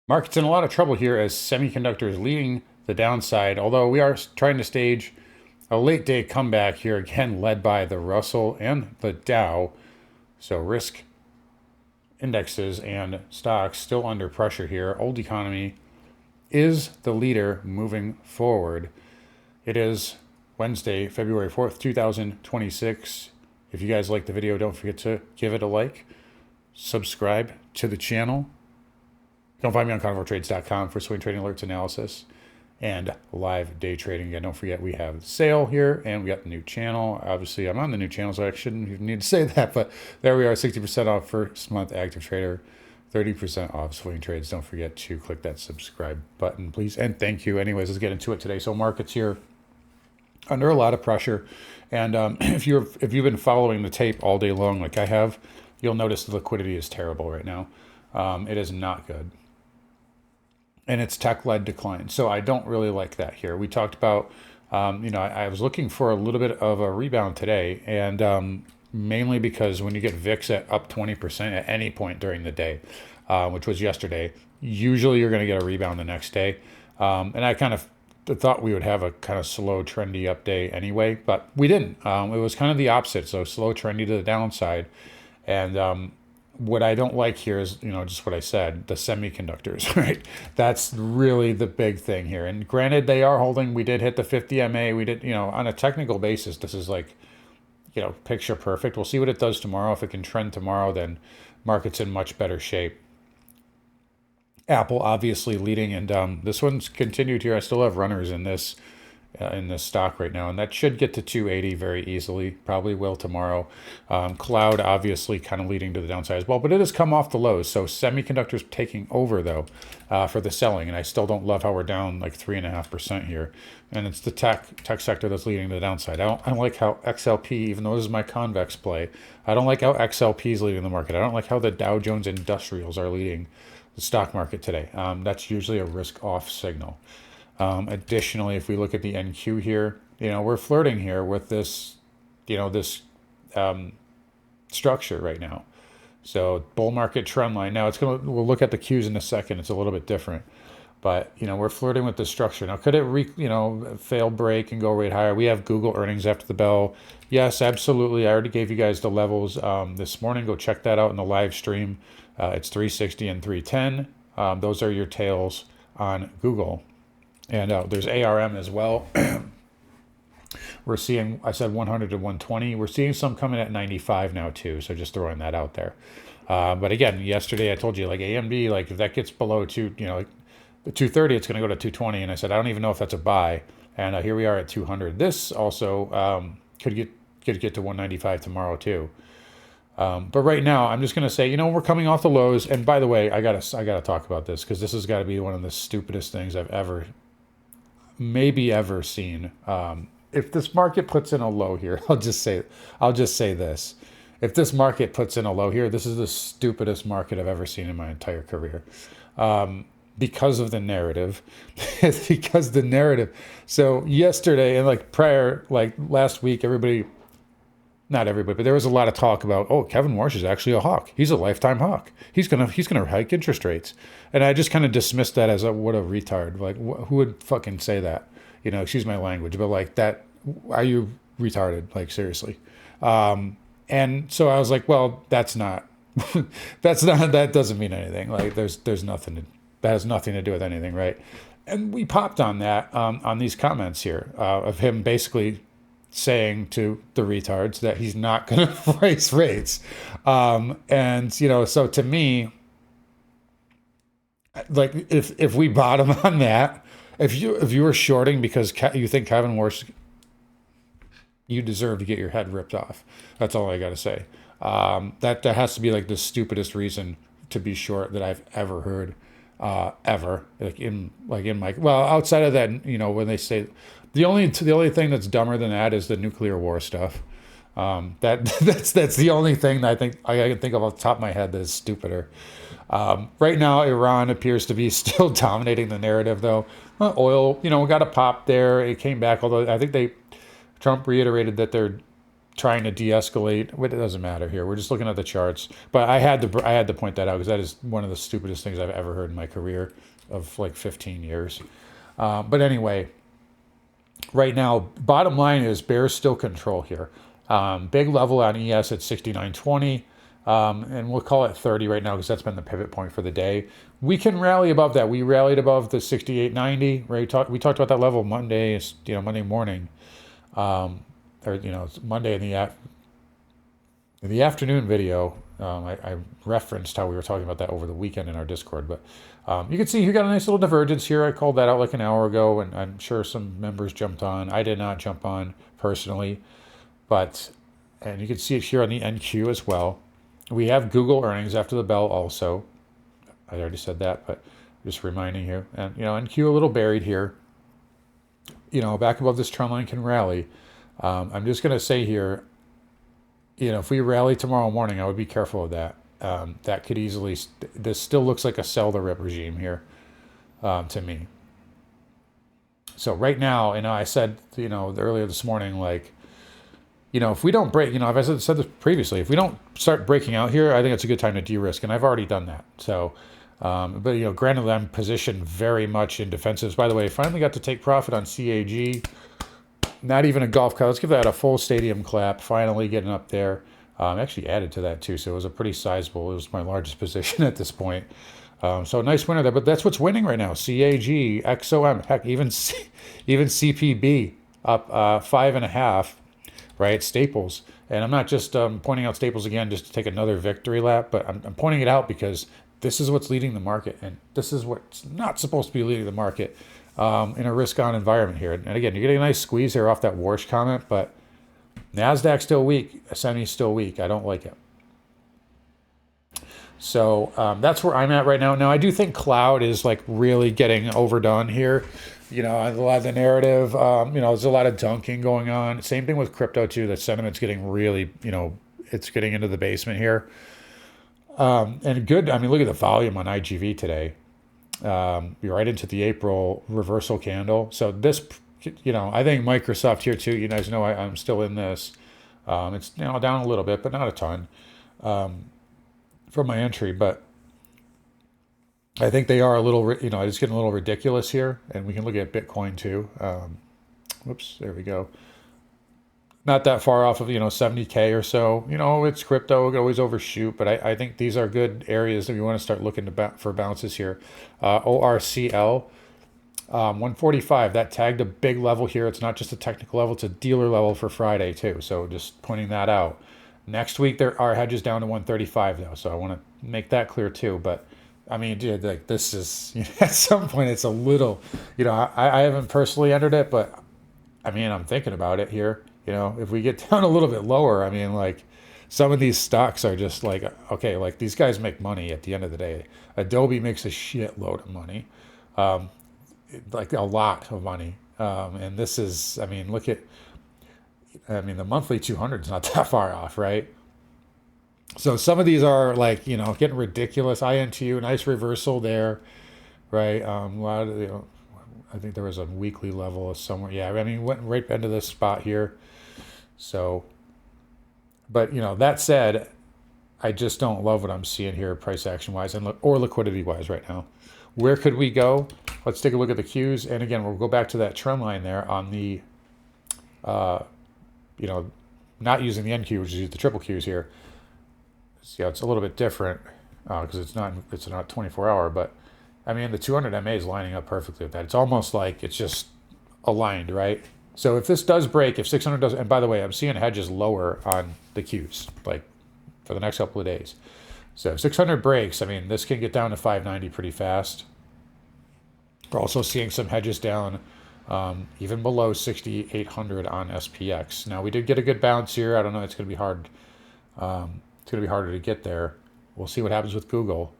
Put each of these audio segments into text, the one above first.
Market's in a lot of trouble here as semiconductors leading the downside, although we are trying to stage a late day comeback here, again led by the Russell and the Dow. So risk indexes and stocks still under pressure here. Old economy is the leader moving forward. It is Wednesday, February 4th, 2026. If you guys like the video, don't forget to give it a like, subscribe to the channel. You can find me on carnivoretrades.com for swing trading alerts analysis and live day trading. Again, don't forget we have the sale here and we got the new channel. Obviously, I'm on the new channel, so I shouldn't even need to say that, but there we are, 60% off first month active trader, 30% off swing trades. Don't forget to click that subscribe button, please. And thank you. Anyways, let's get into it today. So markets here under a lot of pressure. And if you've been following the tape all day long like I have, you'll notice the liquidity is terrible right now. It is not good. And it's tech-led decline. So I don't really like that here. We talked about, I was looking for a little bit of a rebound today, and mainly because when you get VIX at up 20% at any point during the day, which was yesterday, usually you're going to get a rebound the next day. And I kind of thought we would have a kind of slow, trendy up day anyway, but we didn't. It was kind of the opposite. So slow, trendy to the downside. And what I don't like here is, just what I said, the semiconductors, right? That's really the big thing here. And granted, they are holding. We did hit the 50 MA. We did, on a technical basis, this is like, picture perfect. We'll see what it does tomorrow. If it can trend tomorrow, then market's in much better shape. Apple obviously leading, and this one's continued here. I still have runners in this stock right now, and that should get to 280 very easily. Probably will tomorrow. Cloud obviously kind of leading to the downside as well, but it has come off the lows. So semiconductors taking over though for the selling, and I still don't love how we're down like 3.5% here. And it's the tech sector that's leading to the downside. I don't like how XLP, even though this is my convex play, I don't like how XLP is leading the market. I don't like how the Dow Jones Industrials are leading the stock market today. That's usually a risk off signal. Additionally, if we look at the NQ here, we're flirting here with this, structure right now. So bull market trend line. Now we'll look at the Qs in a second. It's a little bit different, but we're flirting with this structure. Now, could it fail break and go right higher? We have Google earnings after the bell. Yes, absolutely. I already gave you guys the levels this morning. Go check that out in the live stream. It's 360 and 310. Those are your tails on Google. And there's ARM as well. We're seeing, I said 100 to 120. We're seeing some coming at 95 now too. So just throwing that out there. But again, yesterday I told you like AMD, like if that gets below the 230, it's going to go to 220. And I said, I don't even know if that's a buy. And here we are at 200. This also could get to 195 tomorrow too. But right now, I'm just going to say, we're coming off the lows. And by the way, I gotta talk about this because this has got to be one of the stupidest things I've maybe ever seen. If this market puts in a low here, I'll just say this. If this market puts in a low here, this is the stupidest market I've ever seen in my entire career. Because of the narrative. It's because the narrative. So yesterday and like last week, not everybody, but there was a lot of talk about, Kevin Warsh is actually a hawk. He's a lifetime hawk. He's gonna hike interest rates, and I just kind of dismissed that as what a retard. Like, who would fucking say that? Excuse my language, but like that, are you retarded? Like seriously. And so I was like, well, that's not, that doesn't mean anything. Like there's nothing that has nothing to do with anything, right? And we popped on that on these comments here of him basically saying to the retards that he's not going to raise rates. So to me, like if we bottom on that, if you were shorting because you think Kevin Warsh, you deserve to get your head ripped off. That's all I got to say. That has to be like the stupidest reason to be short that I've ever heard, ever. Outside of that, when they say the only thing that's dumber than that is the nuclear war stuff. That's the only thing that I think I can think of off the top of my head that is stupider. Right now, Iran appears to be still dominating the narrative, though. Oil, we got a pop there. It came back, although I think Trump reiterated that they're trying to de-escalate. It doesn't matter here. We're just looking at the charts. But I had to point that out because that is one of the stupidest things I've ever heard in my career of like 15 years. But anyway, right now, bottom line is bears still control here. Big level on ES at 69.20. And we'll call it 30 right now because that's been the pivot point for the day. We can rally above that. We rallied above the 68.90. Right? We talked about that level Monday, Monday morning, or Monday in the afternoon video. I referenced how we were talking about that over the weekend in our Discord, but you can see you got a nice little divergence here. I called that out like an hour ago, and I'm sure some members jumped on. I did not jump on personally, and you can see it here on the NQ as well. We have Google earnings after the bell also. I already said that, but just reminding you. And, NQ a little buried here. Back above this trend line can rally. I'm just going to say here, if we rally tomorrow morning, I would be careful of that. That could easily, this still looks like a sell the rip regime here to me. So right now, I said, earlier this morning, like, if we don't break, I've said this previously, if we don't start breaking out here, I think it's a good time to de-risk, and I've already done that. So, but granted, I'm positioned very much in defensives. By the way, I finally got to take profit on CAG. Not even a golf cart. Let's give that a full stadium clap. Finally getting up there. Actually added to that too, so it was a pretty sizable. It was my largest position at this point. So a nice winner there, but that's what's winning right now. CAG, XOM, heck, even CPB up 5.5. Right, Staples, and I'm not just pointing out Staples again just to take another victory lap, but I'm pointing it out because this is what's leading the market, and this is what's not supposed to be leading the market in a risk-on environment here. And again, you're getting a nice squeeze here off that Warsh comment, but NASDAQ still weak, Semi still weak. I don't like it. So that's where I'm at right now. Now, I do think cloud is like really getting overdone here. A lot of the narrative, there's a lot of dunking going on. Same thing with crypto too. The sentiment's getting really, it's getting into the basement here. And good, look at the volume on IGV today. You're right into the April reversal candle. So this, I think Microsoft here too, you guys know I'm still in this. It's down a little bit, but not a ton from my entry. But I think they are a little, it's getting a little ridiculous here. And we can look at Bitcoin too. Whoops, there we go. Not that far off of, 70K or so. It's crypto, we could always overshoot. But I think these are good areas that we want to start looking for bounces here. ORCL, 145, that tagged a big level here. It's not just a technical level, it's a dealer level for Friday too. So just pointing that out. Next week, there are hedges down to 135 though. So I want to make that clear too. But dude, like this is, at some point it's a little, I haven't personally entered it, but I'm thinking about it here. If we get down a little bit lower, like some of these stocks are just like, okay, like these guys make money at the end of the day. Adobe makes a shitload of money, like a lot of money. And this is, look at, the monthly 200 is not that far off, right? So some of these are like, getting ridiculous. INTU, nice reversal there, right? A lot of, I think there was a weekly level somewhere. Yeah, went right into this spot here. So, but that said, I just don't love what I'm seeing here, price action wise or liquidity wise right now. Where could we go? Let's take a look at the Qs, and again, we'll go back to that trend line there on the, not using the NQ, which is the triple Qs here. See how it's a little bit different because it's not 24 hour, but the 200 MA is lining up perfectly with that. It's almost like it's just aligned, right? So if this does break, if 600 does, and by the way, I'm seeing hedges lower on the Qs, like for the next couple of days. So if 600 breaks, this can get down to 590 pretty fast. We're also seeing some hedges down even below 6,800 on SPX. Now we did get a good bounce here. I don't know. It's going to be hard. It's going to be harder to get there. We'll see what happens with Google.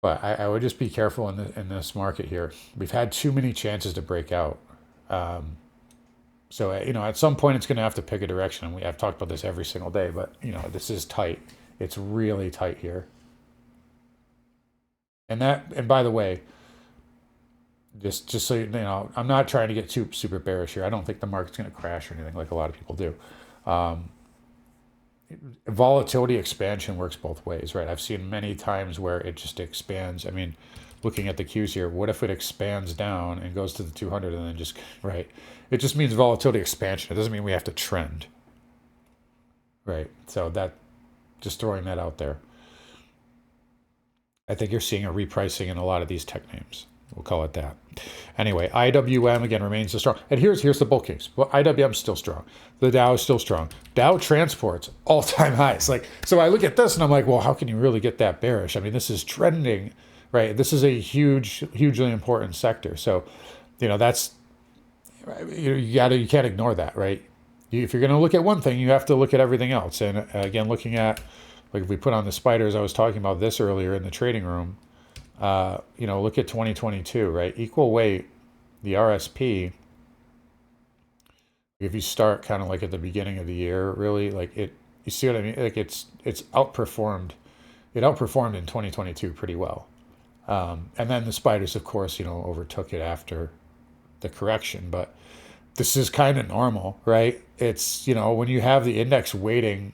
But I would just be careful in this market here. We've had too many chances to break out. So, at some point it's going to have to pick a direction. And I've talked about this every single day, but, this is tight. It's really tight here. And by the way, Just so you know, I'm not trying to get too super bearish here. I don't think the market's going to crash or anything like a lot of people do. Volatility expansion works both ways, right? I've seen many times where it just expands. I mean, looking at the cues here, what if it expands down and goes to the 200 and then just, right? It just means volatility expansion. It doesn't mean we have to trend, right? So that, just throwing that out there. I think you're seeing a repricing in a lot of these tech names. We'll call it that. Anyway, IWM again remains the strong. And here's the bull case. Well, IWM is still strong. The Dow is still strong. Dow transports all-time highs. Like, so I look at this and I'm like, well, how can you really get that bearish? I mean, this is trending, right? This is a hugely important sector. So, you know, that's, you can't ignore that, right? If you're going to look at one thing, you have to look at everything else. And again, looking at, like if we put on the spiders, I was talking about this earlier in the trading room. You know, look at 2022, right? Equal weight, the RSP. If you start kind of like at the beginning of the year, really, like it, you see what I mean? Like it's outperformed. It outperformed in 2022 pretty well. And then the spiders, of course, you know, overtook it after the correction. But this is kind of normal, right? It's, you know, when you have the index weighting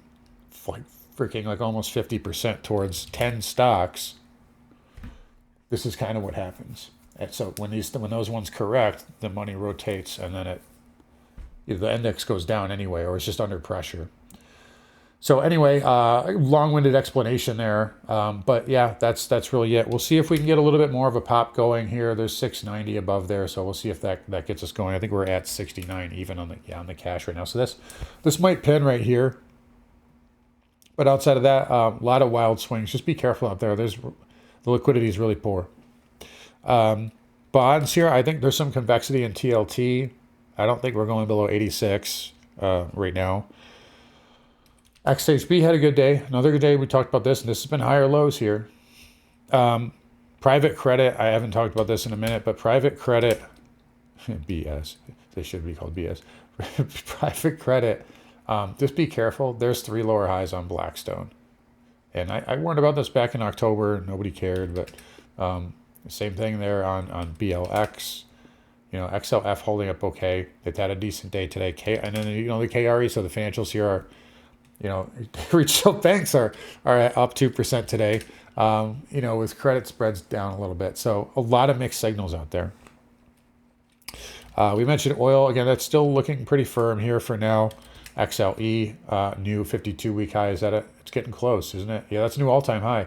like freaking like almost 50% towards 10 stocks, this is kind of what happens. And so when those ones correct, the money rotates and then the index goes down anyway, or it's just under pressure. So anyway, long-winded explanation there, but yeah, that's really it. We'll see if we can get a little bit more of a pop going here. There's 690 above there, so we'll see if that gets us going. I think we're at 69 even on the cash right now. So this might pin right here, but outside of that, a lot of wild swings. Just be careful out there. The liquidity is really poor. Bonds here, I think there's some convexity in TLT. I don't think we're going below 86 right now. XHB had a good day. Another good day. We talked about this, and this has been higher lows here. Private credit, I haven't talked about this in a minute, but private credit, BS, they should be called BS. Private credit, just be careful. There's 3 lower highs on Blackstone. And I warned about this back in October. Nobody cared, but same thing there on BLX. You know, XLF holding up okay. They've had a decent day today. And then, you know, the KRE, so the financials here are, you know, regional banks are up 2% today, you know, with credit spreads down a little bit. So a lot of mixed signals out there. We mentioned oil. Again, that's still looking pretty firm here for now. XLE, new 52-week high. Is that it? It's getting close, isn't it? Yeah, that's a new all-time high.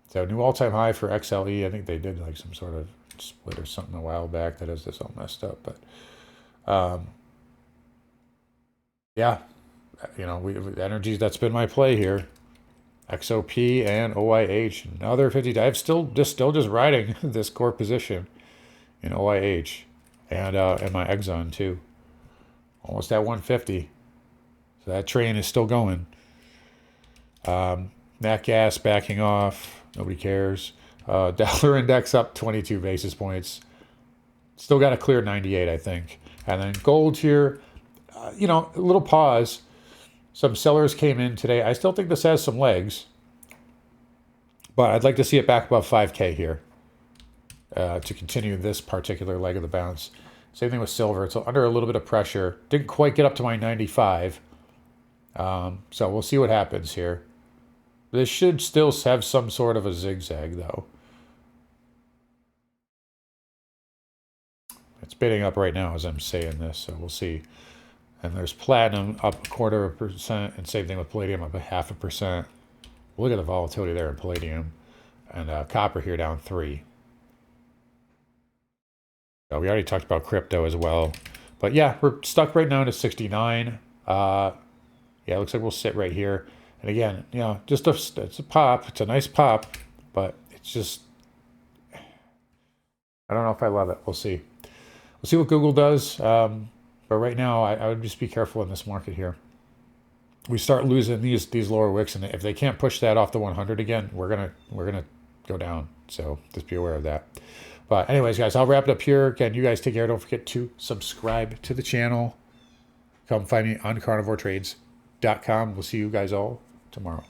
So new all-time high for XLE. I think they did like some sort of split or something a while back that has this all messed up. But yeah, you know, energy, that's been my play here. XOP and OIH, another 50. I'm still just riding this core position in OIH and my Exxon too. Almost at 150. So that train is still going. Nat gas backing off. Nobody cares. Dollar index up 22 basis points. Still got to clear 98, I think. And then gold here, you know, a little pause. Some sellers came in today. I still think this has some legs, but I'd like to see it back above 5K here to continue this particular leg of the bounce. Same thing with silver. It's under a little bit of pressure. Didn't quite get up to my 95. So we'll see what happens here. This should still have some sort of a zigzag, though. It's bidding up right now as I'm saying this, so we'll see. And there's platinum up 0.25%, and same thing with palladium up 0.5%. Look at the volatility there in palladium. And copper here down 3. So we already talked about crypto as well. But yeah, we're stuck right now to 69. Yeah, it looks like we'll sit right here. And again, you know, just it's a pop. It's a nice pop, but it's just, I don't know if I love it. We'll see. We'll see what Google does. But right now, I would just be careful in this market here. We start losing these lower wicks, and if they can't push that off the 100 again, we're gonna go down. So just be aware of that. But anyways, guys, I'll wrap it up here. Again, you guys take care. Don't forget to subscribe to the channel. Come find me on carnivoretrades.com. We'll see you guys all tomorrow.